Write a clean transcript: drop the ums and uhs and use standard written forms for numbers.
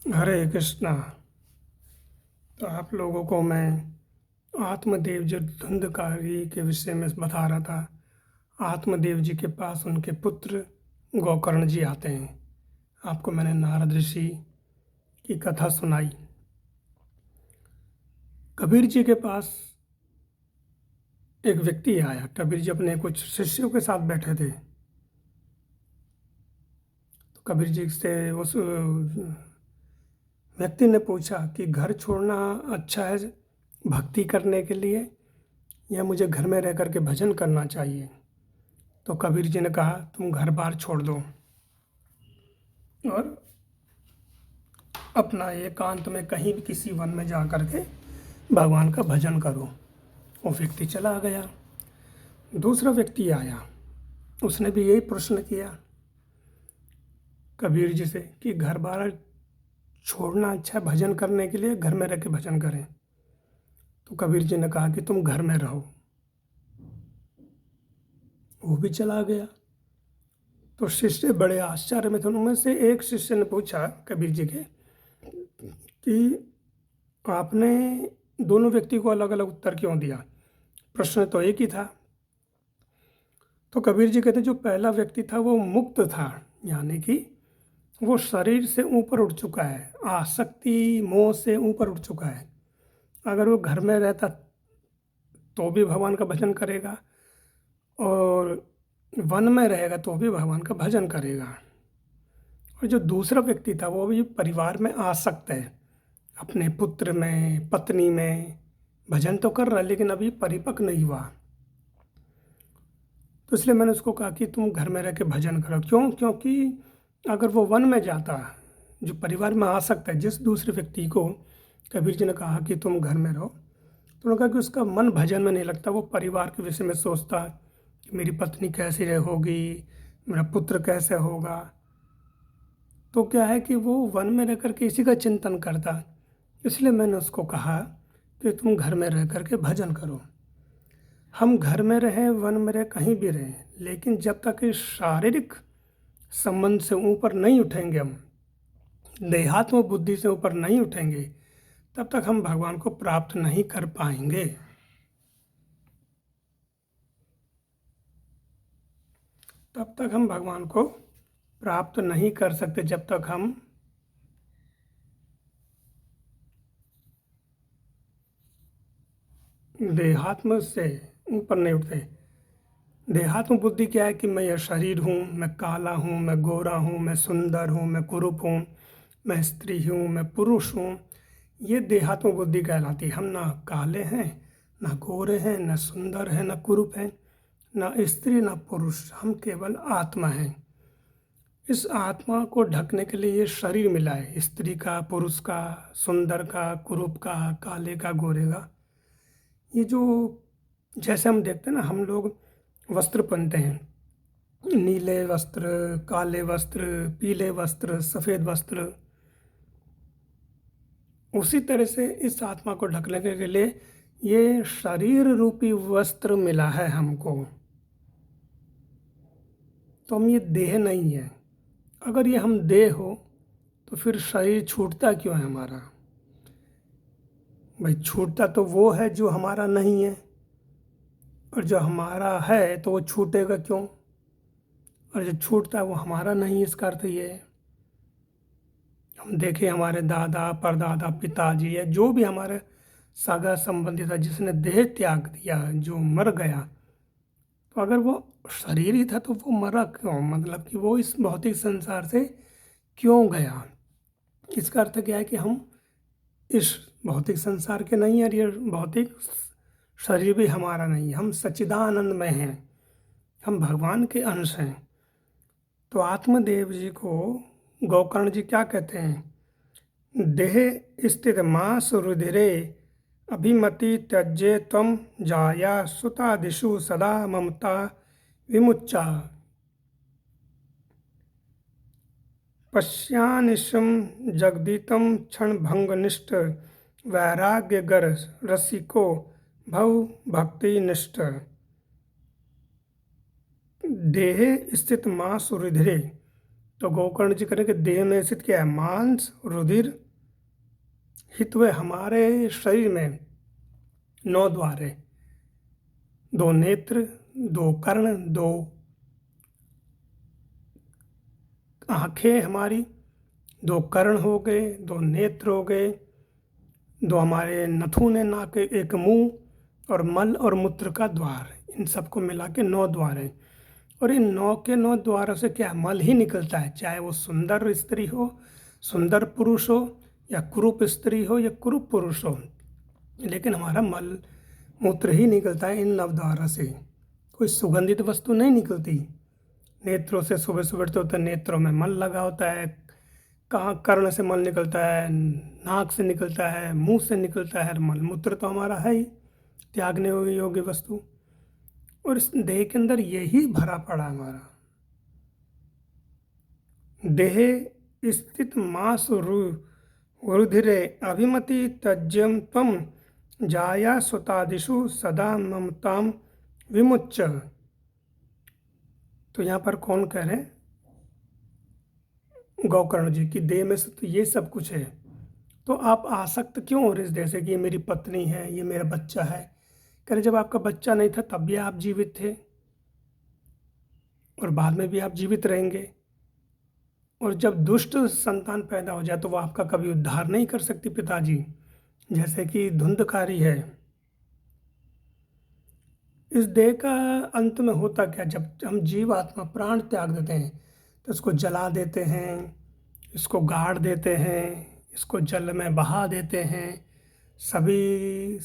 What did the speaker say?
हरे कृष्णा। तो आप लोगों को मैं आत्मदेव जो धुंधकारी के विषय में बता रहा था। आत्मदेव जी के पास उनके पुत्र गोकर्ण जी आते हैं। आपको मैंने नारद ऋषि की कथा सुनाई। कबीर जी के पास एक व्यक्ति आया। कबीर जी अपने कुछ शिष्यों के साथ बैठे थे। तो कबीर जी से उस व्यक्ति ने पूछा कि घर छोड़ना अच्छा है भक्ति करने के लिए, या मुझे घर में रह कर के भजन करना चाहिए। तो कबीर जी ने कहा, तुम घर बार छोड़ दो और अपना एकांत में कहीं भी किसी वन में जा कर के भगवान का भजन करो। वो व्यक्ति चला गया। दूसरा व्यक्ति आया, उसने भी यही प्रश्न किया कबीर जी से कि घर बार छोड़ना अच्छा है भजन करने के लिए, घर में रह के भजन करें। तो कबीर जी ने कहा कि तुम घर में रहो। वो भी चला गया। तो शिष्य बड़े आश्चर्य में थे। उनमें से एक शिष्य ने पूछा कबीर जी के कि आपने दोनों व्यक्ति को अलग अलग उत्तर क्यों दिया, प्रश्न तो एक ही था। तो कबीर जी कहते जो पहला व्यक्ति था वो मुक्त था, यानी कि वो शरीर से ऊपर उठ चुका है, आसक्ति मोह से ऊपर उठ चुका है। अगर वो घर में रहता तो भी भगवान का भजन करेगा, और वन में रहेगा तो भी भगवान का भजन करेगा। और जो दूसरा व्यक्ति था वो भी परिवार में आसक्त है, अपने पुत्र में पत्नी में भजन तो कर रहा है, लेकिन अभी परिपक्व नहीं हुआ। तो इसलिए मैंने उसको कहा कि तुम घर में रह के भजन करो। क्यों? क्योंकि अगर वो वन में जाता, जो परिवार में आसक्त है, जिस दूसरे व्यक्ति को कबीर जी ने कहा कि तुम घर में रहो, तो उन्होंने कहा कि उसका मन भजन में नहीं लगता। वो परिवार के विषय में सोचता कि मेरी पत्नी कैसी रहेगी, मेरा पुत्र कैसे होगा। तो क्या है कि वो वन में रह कर के इसी का चिंतन करता। इसलिए मैंने उसको कहा कि तुम घर में रह कर के भजन करो। हम घर में रहें, वन में रहें, कहीं भी रहें, लेकिन जब तक इस शारीरिक संबंध से ऊपर नहीं उठेंगे, हम देहात्म बुद्धि से ऊपर नहीं उठेंगे, तब तक हम भगवान को प्राप्त नहीं कर पाएंगे। तब तक हम भगवान को प्राप्त नहीं कर सकते जब तक हम देहात्म से ऊपर नहीं उठते। देहात्म बुद्धि क्या है कि मैं यह शरीर हूँ, मैं काला हूँ, मैं गोरा हूँ, मैं सुंदर हूँ, मैं कुरूप हूँ, मैं स्त्री हूँ, मैं पुरुष हूँ। ये देहात्म बुद्धि कहलाती है। हम ना काले हैं, ना गोरे हैं, ना सुंदर हैं, ना कुरूप हैं, ना स्त्री, ना पुरुष। हम केवल आत्मा हैं। इस आत्मा को ढकने के लिए ये शरीर मिला है, स्त्री का, पुरुष का, सुंदर का, कुरूप का, काले का, गोरे का। ये जो जैसे हम देखते हैं ना, हम लोग वस्त्र पहनते हैं, नीले वस्त्र, काले वस्त्र, पीले वस्त्र, सफ़ेद वस्त्र। उसी तरह से इस आत्मा को ढकने के लिए ये शरीर रूपी वस्त्र मिला है हमको। तो हम ये देह नहीं है। अगर ये हम देह हो तो फिर शरीर छूटता क्यों है हमारा? भाई छूटता तो वो है जो हमारा नहीं है, और जो हमारा है तो वो छूटेगा क्यों? और जो छूटता है वो हमारा नहीं। इसका अर्थ ये है, हम देखें हमारे दादा परदादा पिताजी या जो भी हमारे सगा संबंधी था जिसने देह त्याग दिया, जो मर गया, तो अगर वो शरीर ही था तो वो मरा क्यों? मतलब कि वो इस भौतिक संसार से क्यों गया? इसका अर्थ क्या है कि हम इस भौतिक संसार के नहीं है, और ये भौतिक शरीर भी हमारा नहीं है। हम सच्चिदानंद में हैं, हम भगवान के अंश हैं। तो आत्मदेव जी को गोकर्ण जी क्या कहते हैं? देह स्थित मास रुधिरे अभिमति त्यज्ये त्वं जाया सुतादिषु सदा ममता विमुच्चा पश्यानिशं जगदितं क्षणभंगनिष्ठ वैराग्यगर रसिको भव भक्तिनिष्ठ। देहे स्थित मास रुधिरे, तो गोकर्ण जी करें कि देह में स्थित क्या है, मांस रुधिर हितवे हमारे शरीर में 9 द्वार है, 2 नेत्र, 2 कर्ण, 2 आंखें हमारी, 2 कर्ण हो गए, 2 नेत्र हो गए, 2 हमारे नथुन है नाक के, 1 मुंह और मल और मूत्र का द्वार, इन सबको मिला के 9 द्वार हैं। और इन 9 के 9 द्वारों से क्या मल ही निकलता है, चाहे वो सुंदर स्त्री हो, सुंदर पुरुष हो, या कुरूप स्त्री हो या कुरूप पुरुष हो, लेकिन हमारा मल मूत्र ही निकलता है इन 9 द्वारों से। कोई सुगंधित वस्तु नहीं निकलती। नेत्रों से सुबह सुबह तो नेत्रों में मल लगा होता है, कहाँ कर्ण से मल निकलता है, नाक से निकलता है, मुंह से निकलता है मल। मूत्र तो हमारा है ही त्यागने योग्य वस्तु, और इस देह के अंदर यही भरा पड़ा हमारा। देह स्थित मांस रुधिरे अभिमति तज्यम तम जाया सुतादिषु सदा ममताम विमुच्य। तो यहाँ पर कौन कह रहे हैं, गौकर्ण जी की देह में से तो ये सब कुछ है, तो आप आसक्त क्यों हो रहे इस देह से कि ये मेरी पत्नी है, ये मेरा बच्चा है। कह रहे जब आपका बच्चा नहीं था तब भी आप जीवित थे, और बाद में भी आप जीवित रहेंगे। और जब दुष्ट संतान पैदा हो जाए तो वो आपका कभी उद्धार नहीं कर सकती पिताजी, जैसे कि धुंधकारी है। इस देह का अंत में होता क्या, जब हम जीव आत्मा प्राण त्याग देते हैं तो इसको जला देते हैं, इसको गाड़ देते हैं, इसको जल में बहा देते हैं, सभी